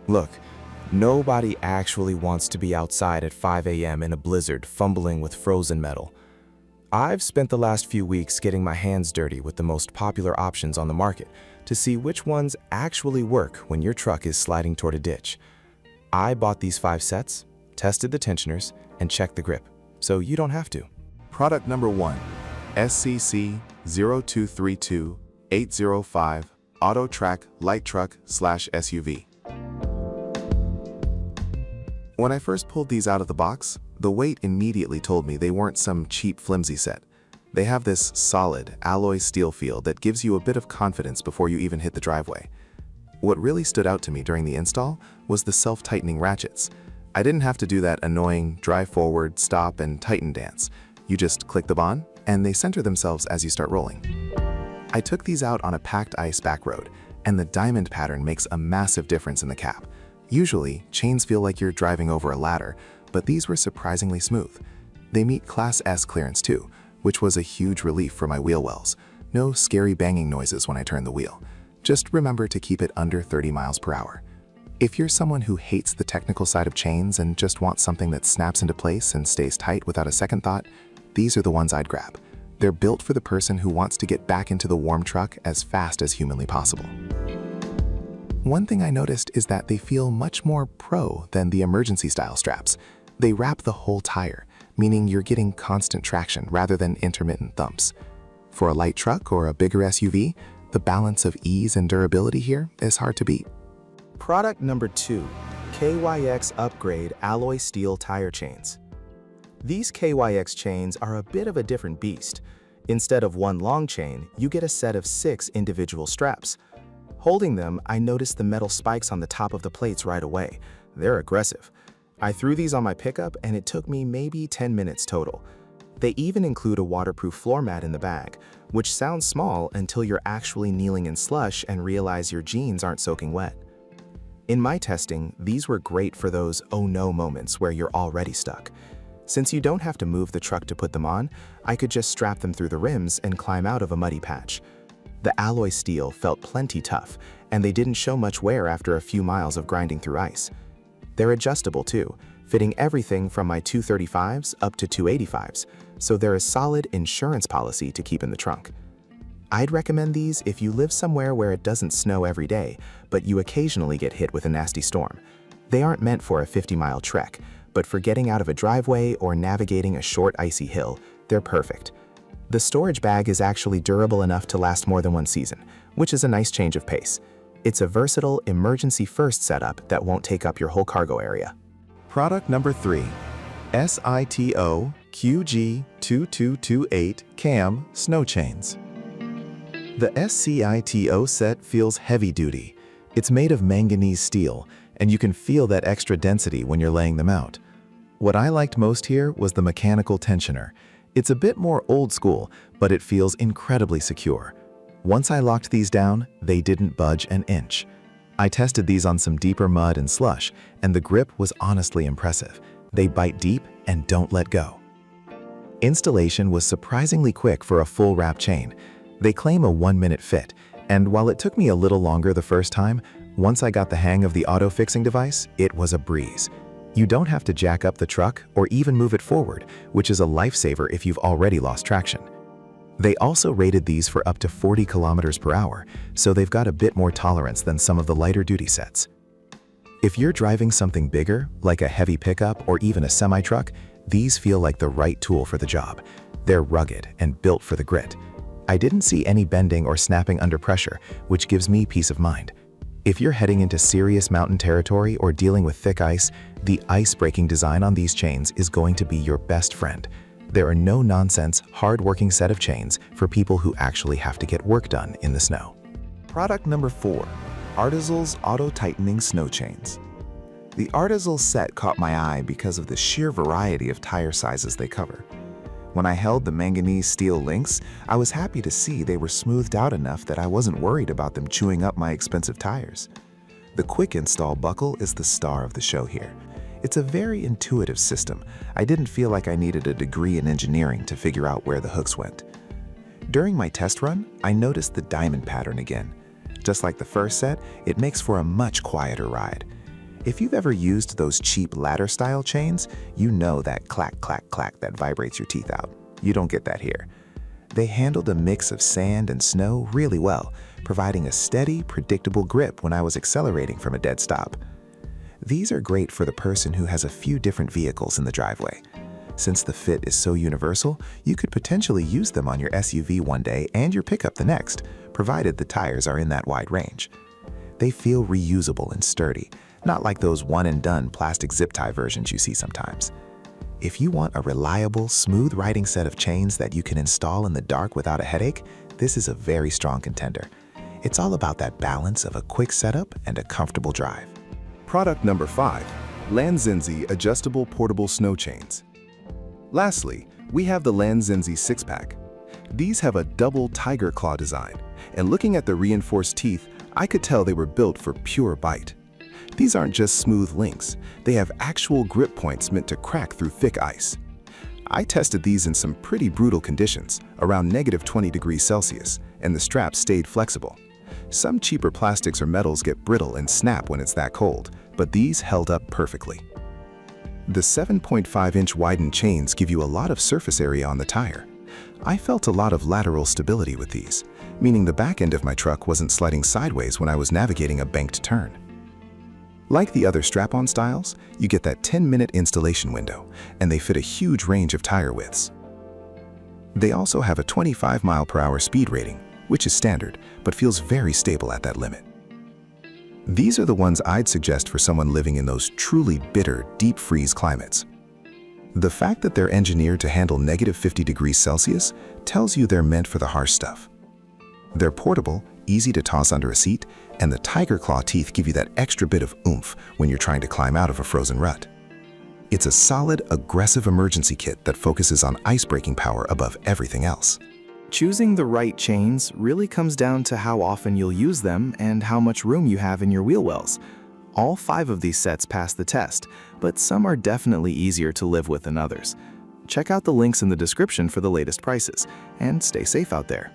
Look, nobody actually wants to be outside at 5 a.m. in a blizzard fumbling with frozen metal. I've spent the last few weeks getting my hands dirty with the most popular options on the market to see which ones actually work when your truck is sliding toward a ditch. I bought these 5 sets, tested the tensioners, and checked the grip, so you don't have to. Product number 1, SCC 0232805 Auto Track Light Truck/SUV. When I first pulled these out of the box, the weight immediately told me they weren't some cheap flimsy set. They have this solid alloy steel feel that gives you a bit of confidence before you even hit the driveway. What really stood out to me during the install was the self-tightening ratchets. I didn't have to do that annoying drive forward, stop, and tighten dance. You just click them on, and they center themselves as you start rolling. I took these out on a packed ice back road, and the diamond pattern makes a massive difference in the cap. Usually, chains feel like you're driving over a ladder, but these were surprisingly smooth. They meet Class S clearance too, which was a huge relief for my wheel wells. No scary banging noises when I turn the wheel. Just remember to keep it under 30 miles per hour. If you're someone who hates the technical side of chains and just wants something that snaps into place and stays tight without a second thought, these are the ones I'd grab. They're built for the person who wants to get back into the warm truck as fast as humanly possible. One thing I noticed is that they feel much more pro than the emergency style straps. They wrap the whole tire, meaning you're getting constant traction rather than intermittent thumps. For a light truck or a bigger SUV, the balance of ease and durability here is hard to beat. Product number 2, KYX Upgrade Alloy Steel Tire Chains. These KYX chains are a bit of a different beast. Instead of one long chain, you get a set of 6 individual straps. Holding them, I noticed the metal spikes on the top of the plates right away. They're aggressive. I threw these on my pickup and it took me maybe 10 minutes total. They even include a waterproof floor mat in the bag, which sounds small until you're actually kneeling in slush and realize your jeans aren't soaking wet. In my testing, these were great for those oh no moments where you're already stuck. Since you don't have to move the truck to put them on, I could just strap them through the rims and climb out of a muddy patch. The alloy steel felt plenty tough, and they didn't show much wear after a few miles of grinding through ice. They're adjustable too, fitting everything from my 235s up to 285s, so they're a solid insurance policy to keep in the trunk. I'd recommend these if you live somewhere where it doesn't snow every day, but you occasionally get hit with a nasty storm. They aren't meant for a 50-mile trek, but for getting out of a driveway or navigating a short icy hill, they're perfect. The storage bag is actually durable enough to last more than one season, which is a nice change of pace. It's a versatile emergency-first setup that won't take up your whole cargo area. Product number 3, SITO QG2228 Cam Snow Chains. The SCITO set feels heavy-duty. It's made of manganese steel, and you can feel that extra density when you're laying them out. What I liked most here was the mechanical tensioner. It's a bit more old school, but it feels incredibly secure. Once I locked these down, they didn't budge an inch. I tested these on some deeper mud and slush, and the grip was honestly impressive. They bite deep and don't let go. Installation was surprisingly quick for a full wrap chain. They claim a 1-minute fit, and while it took me a little longer the first time, once I got the hang of the auto-fixing device, it was a breeze. You don't have to jack up the truck or even move it forward, which is a lifesaver if you've already lost traction. They also rated these for up to 40 kilometers per hour, so they've got a bit more tolerance than some of the lighter duty sets. If you're driving something bigger, like a heavy pickup or even a semi-truck, these feel like the right tool for the job. They're rugged and built for the grit. I didn't see any bending or snapping under pressure, which gives me peace of mind. If you're heading into serious mountain territory or dealing with thick ice, the ice-breaking design on these chains is going to be your best friend. They're a no-nonsense, hard-working set of chains for people who actually have to get work done in the snow. Product number 4, Artisal's Auto Tightening Snow Chains. The Artisal set caught my eye because of the sheer variety of tire sizes they cover. When I held the manganese steel links, I was happy to see they were smoothed out enough that I wasn't worried about them chewing up my expensive tires. The quick install buckle is the star of the show here. It's a very intuitive system. I didn't feel like I needed a degree in engineering to figure out where the hooks went. During my test run, I noticed the diamond pattern again. Just like the first set, it makes for a much quieter ride. If you've ever used those cheap ladder-style chains, you know that clack, clack, clack that vibrates your teeth out. You don't get that here. They handled a mix of sand and snow really well, providing a steady, predictable grip when I was accelerating from a dead stop. These are great for the person who has a few different vehicles in the driveway. Since the fit is so universal, you could potentially use them on your SUV one day and your pickup the next, provided the tires are in that wide range. They feel reusable and sturdy, not like those one-and-done plastic zip tie versions you see sometimes. If you want a reliable, smooth riding set of chains that you can install in the dark without a headache, this is a very strong contender. It's all about that balance of a quick setup and a comfortable drive. Product number 5, Lanzinzi Adjustable Portable Snow Chains. Lastly, we have the Lanzinzi 6-pack. These have a double tiger claw design, and looking at the reinforced teeth, I could tell they were built for pure bite. These aren't just smooth links, they have actual grip points meant to crack through thick ice. I tested these in some pretty brutal conditions, around -20°C, and the straps stayed flexible. Some cheaper plastics or metals get brittle and snap when it's that cold, but these held up perfectly. The 7.5-inch widened chains give you a lot of surface area on the tire. I felt a lot of lateral stability with these, meaning the back end of my truck wasn't sliding sideways when I was navigating a banked turn. Like the other strap-on styles, you get that 10-minute installation window, and they fit a huge range of tire widths. They also have a 25-mile-per-hour speed rating, which is standard, but feels very stable at that limit. These are the ones I'd suggest for someone living in those truly bitter, deep freeze climates. The fact that they're engineered to handle -50°C tells you they're meant for the harsh stuff. They're portable, easy to toss under a seat, and the tiger claw teeth give you that extra bit of oomph when you're trying to climb out of a frozen rut. It's a solid, aggressive emergency kit that focuses on ice-breaking power above everything else. Choosing the right chains really comes down to how often you'll use them and how much room you have in your wheel wells. All 5 of these sets pass the test, but some are definitely easier to live with than others. Check out the links in the description for the latest prices, and stay safe out there.